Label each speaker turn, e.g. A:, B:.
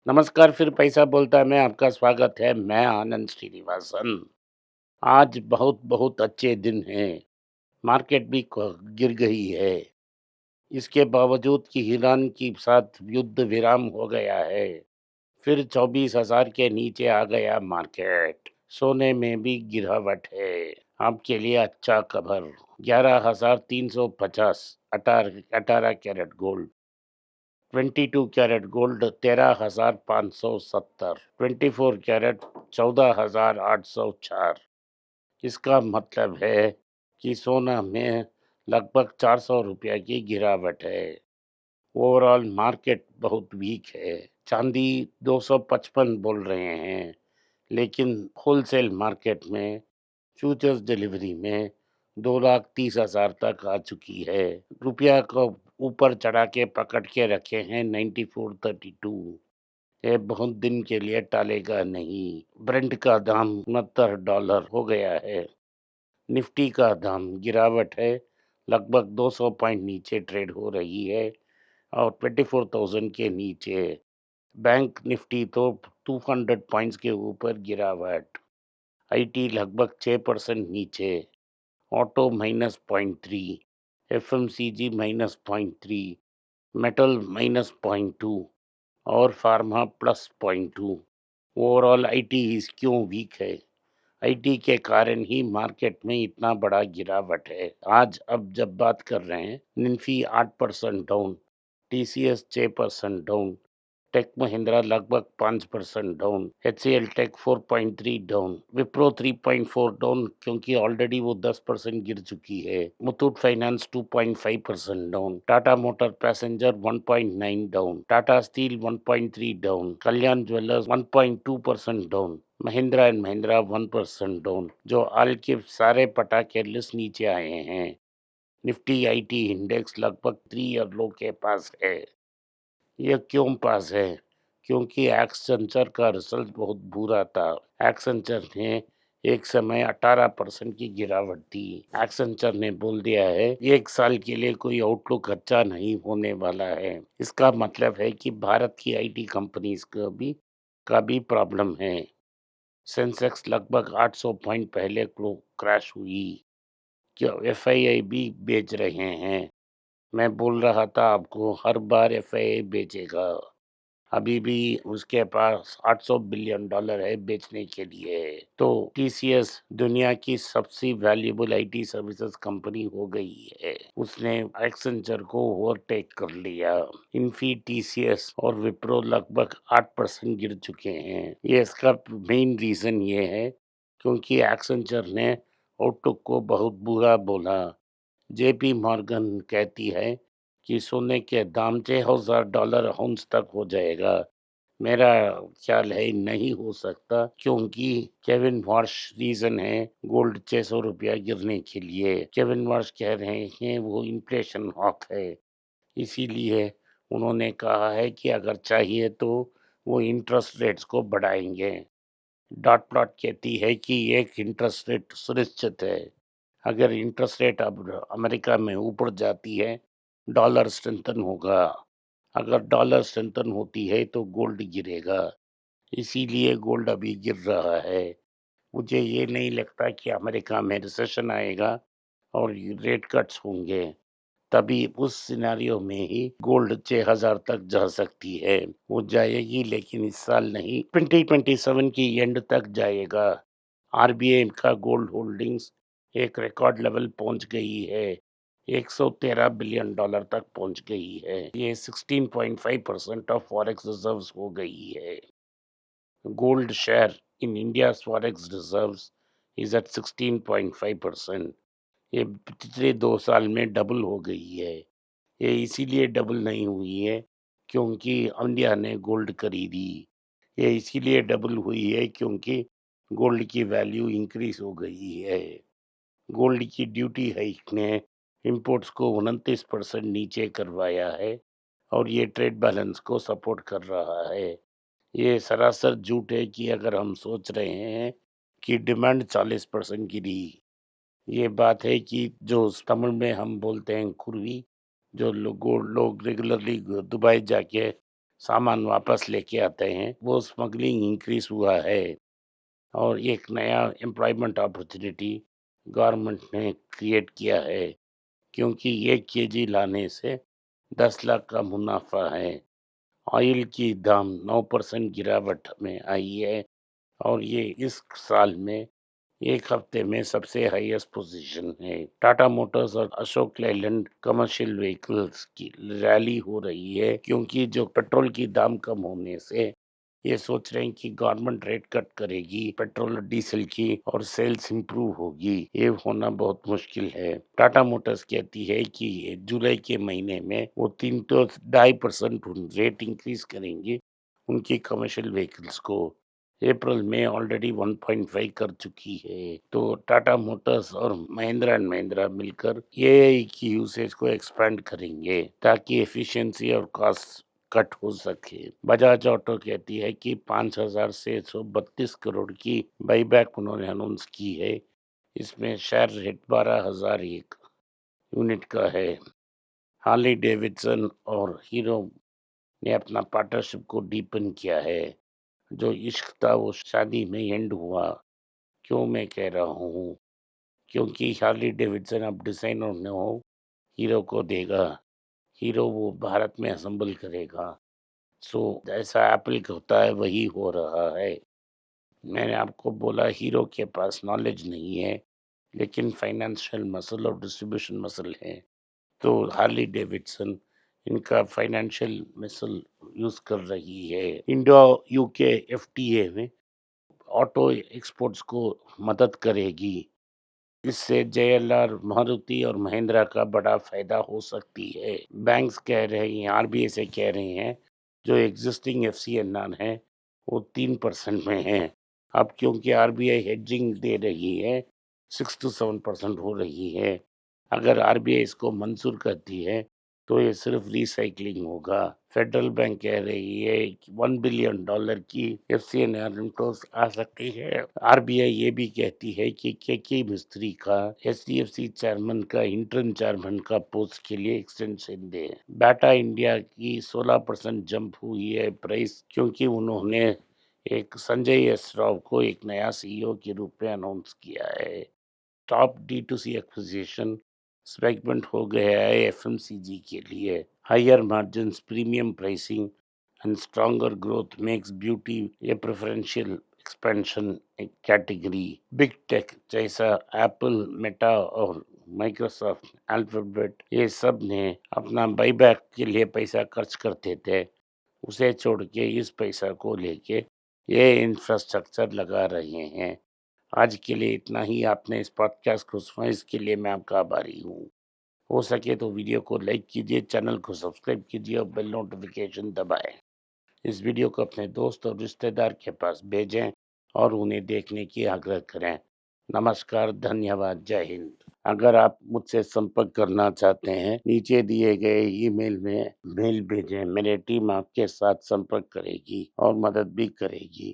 A: नमस्कार, फिर पैसा बोलता में आपका स्वागत है। मैं आनंद श्रीनिवासन। आज बहुत बहुत अच्छे दिन हैं। मार्केट भी गिर गई है। इसके बावजूद कि ईरान के साथ युद्ध विराम हो गया है, फिर 24,000 के नीचे आ गया मार्केट। सोने में भी गिरावट है। आपके लिए अच्छा खबर, 11,350 18 carat gold, 22 carat gold 13,570, 24 carat 14,804। इसका मतलब है कि सोना में लगभग 400 रुपया की गिरावट है। ओवरऑल मार्केट बहुत वीक है। चांदी 255 बोल रहे हैं, लेकिन होलसेल मार्केट में फ्यूचर्स डिलीवरी में 2,30,000 तक आ चुकी है। रुपया को ऊपर चढ़ा के पकड़ के रखे हैं 9432। ये बहुत दिन के लिए टालेगा नहीं। ब्रेंट का दाम $69 हो गया है। निफ्टी का दाम गिरावट है, लगभग 200 पॉइंट नीचे ट्रेड हो रही है और 24,000 के नीचे। बैंक निफ्टी तो 200 पॉइंट्स के ऊपर गिरावट। आईटी लगभग 6% नीचे। ऑटो -0.3, एफएमसीजी -0.3, मेटल -0.2 और फार्मा +0.2। ओवरऑल आईटी क्यों वीक है? आईटी के कारण ही मार्केट में इतना बड़ा गिरावट है। आज अब जब बात कर रहे हैं, Nifty 8% down, TCS 6% down, Tech Mahindra लगभग 5% down, HCL Tech 4.3 down, Wipro 3.4 down क्योंकि ऑलरेडी वो 10% गिर चुकी है। Muthoot finance 2.5% down, Tata motor passenger 1.9 down, Tata steel 1.3 down, Kalyan jewellers 1.2% down, Mahindra and Mahindra 1% down. जो हाल के सारे पटाखे लिस्ट नीचे आए हैं। निफ्टी आईटी इंडेक्स लगभग 3 ईयर लो के पास है। ये क्यों पास है? क्योंकि एक्सेंचर का रिजल्ट बहुत बुरा था। एक्सेंचर ने एक समय 18% की गिरावट थी। एक्सेंचर ने बोल दिया है 1 साल के लिए कोई आउटलुक अच्छा नहीं होने वाला है। इसका मतलब है कि भारत की आईटी कंपनीज का भी प्रॉब्लम है। सेंसेक्स लगभग 800 पॉइंट पहले क्रैश हुई। क्या एफआईआई भी बेच रहे हैं? मैं बोल रहा था आपको, हर बार एफआईआई बेचेगा। अभी भी उसके पास $800 बिलियन है बेचने के लिए। तो टीसीएस दुनिया की सबसे वैल्यूएबल आईटी सर्विसेज कंपनी हो गई है। उसने एक्सेंचर को ओवरटेक कर लिया। इन्फी, टीसीएस और विप्रो लगभग 8% गिर चुके हैं। ये इसका मेन रीजन ये है क्योंकि एक्सेंचर ने आउटलुक को बहुत बुरा बोला। जेपी मॉर्गन कहती है कि सोने के दाम $6,000 आउंस तक हो जाएगा। मेरा ख्याल है नहीं हो सकता, क्योंकि केविन वॉश रीजन है गोल्ड 600 रुपया गिरने के लिए। केविन वॉश कह रहे हैं वो इन्फ्लेशन हॉक है, इसीलिए उन्होंने कहा है कि अगर चाहिए तो वो इंटरेस्ट रेट्स को बढ़ाएंगे। डॉट प्लॉट कहती है कि एक इंटरेस्ट रेट सुनिश्चित है। अगर इंटरेस्ट रेट अब अमेरिका में ऊपर जाती है, डॉलर स्ट्रेंथन होगा। अगर डॉलर स्ट्रेंथन होती है तो गोल्ड गिरेगा। इसीलिए गोल्ड अभी गिर रहा है। मुझे ये नहीं लगता कि अमेरिका में रिसेशन आएगा और रेट कट्स होंगे। तभी उस सिनेरियो में ही गोल्ड 6,000 तक जा सकती है। वो जाएगी, लेकिन इस साल नहीं, 2027 की एंड तक जाएगा। आरबीआई का गोल्ड होल्डिंग्स एक रिकॉर्ड लेवल पहुंच गई है। $113 बिलियन तक पहुंच गई है। ये 16.5% ऑफ फॉरेक्स रिजर्व्स हो गई है। Gold share in India forex reserves is at 16.5%। ये पिछले 2 साल में डबल हो गई है। ये इसीलिए डबल नहीं हुई है क्योंकि इंडिया ने गोल्ड खरीदी। ये इसीलिए डबल हुई है क्योंकि गोल्ड की वैल्यू इंक्रीज हो गई है। गोल्ड की ड्यूटी हाइक ने इंपोर्ट्स को 29% नीचे करवाया है और ये ट्रेड बैलेंस को सपोर्ट कर रहा है। ये सरासर झूठ है कि अगर हम सोच रहे हैं कि डिमांड 40% गिरी। ये बात है कि जो तमिल में हम बोलते हैं कुर्वी, जो लोग रेगुलरली दुबई जाके सामान वापस लेके आते हैं, वो स्मगलिंग इंक्रीज़ हुआ है और एक नया एम्प्लॉयमेंट अपॉर्चुनिटी गवर्नमेंट ने क्रिएट किया है, क्योंकि 1 केजी लाने से 10 लाख का मुनाफ़ा है। ऑयल की दाम 9% गिरावट में आई है और ये इस साल में 1 हफ्ते में सबसे हाईएस्ट पोजीशन है। टाटा मोटर्स और अशोक लेलैंड कमर्शियल व्हीकल्स की रैली हो रही है, क्योंकि जो पेट्रोल की दाम कम होने से ये सोच रहे हैं कि गवर्नमेंट रेट कट करेगी पेट्रोल और डीजल की और सेल्स इंप्रूव होगी। ये होना बहुत मुश्किल है। टाटा मोटर्स कहती है कि जुलाई के महीने में वो 3 तो 2.5% रेट इंक्रीज करेंगी उनकी कमर्शियल व्हीकल्स को। अप्रैल में ऑलरेडी 1.5 कर चुकी है। तो टाटा मोटर्स और महिंद्रा एंड महिंद्रा मिलकर एआई की यूसेज को एक्सपेंड करेंगे ताकि एफिशिएंसी और कॉस्ट कट हो सके। बजाज ऑटो कहती है कि 5,000 से 132 करोड़ की बाईबैक उन्होंने अनाउंस की है। इसमें शेयर रेट 12,001 यूनिट का है। हार्ले डेविडसन और हीरो ने अपना पार्टनरशिप को डीपन किया है। जो इश्क था वो शादी में एंड हुआ। क्यों मैं कह रहा हूँ, क्योंकि हार्ले डेविडसन अब डिजाइनर ने हो हीरो को देगा, हीरो वो भारत में असेंबल करेगा। सो जैसा एप्पल का होता है वही हो रहा है। मैंने आपको बोला हीरो के पास नॉलेज नहीं है, लेकिन फाइनेंशियल मसल और डिस्ट्रीब्यूशन मसल है। तो हार्ली डेविडसन इनका फाइनेंशियल मसल यूज कर रही है। इंडो यूके एफटीए में ऑटो एक्सपोर्ट्स को मदद करेगी। इससे जेएलआर, मारुति और महिंद्रा का बड़ा फायदा हो सकती है। बैंक्स कह रहे हैं, आरबीआई से कह रहे हैं, जो एग्जिस्टिंग एफसीएनआर है वो 3% में है। अब क्योंकि आरबीआई हेजिंग दे रही है, 6 to 7% हो रही है। अगर आरबीआई इसको मंजूर करती है तो ये सिर्फ रिसाइकलिंग होगा। फेडरल बैंक कह रही है कि $1 बिलियन की एफसीएनआर इम्पोज आ सकती है। आरबीआई ये भी कहती है कि के मिस्त्री का एचडीएफसी चेयरमैन का इंटरिम चेयरमैन का पोस्ट के लिए एक्सटेंशन दे। बाटा इंडिया की 16% जंप हुई है प्राइस, क्योंकि उन्होंने एक संजय एस राव को एक नया सीईओ के रूप में अनाउंस किया है। टॉप D2C एक्विजिशन सेगमेंट हो गया है एफएमसीजी के लिए। Higher margins, premium pricing and stronger growth makes beauty a preferential expansion category. Big tech जैसा एप्पल, मेटा और माइक्रोसॉफ्ट, अल्फाबेट, ये सब ने अपना बाईबैक के लिए पैसा खर्च करते थे, उसे छोड़ के इस पैसा को लेके ये इंफ्रास्ट्रक्चर लगा रहे हैं। आज के लिए इतना ही। आपने इस पॉडकास्ट को सुना, इसके लिए मैं आपका आभारी हूँ। हो सके तो वीडियो को लाइक कीजिए, चैनल को सब्सक्राइब कीजिए और बेल नोटिफिकेशन दबाएं। इस वीडियो को अपने दोस्त और रिश्तेदार के पास भेजें और उन्हें देखने की आग्रह करें। नमस्कार, धन्यवाद, जय हिंद। अगर आप मुझसे संपर्क करना चाहते हैं, नीचे दिए गए ईमेल में मेल भेजें। मेरी टीम आपके साथ संपर्क करेगी और मदद भी करेगी।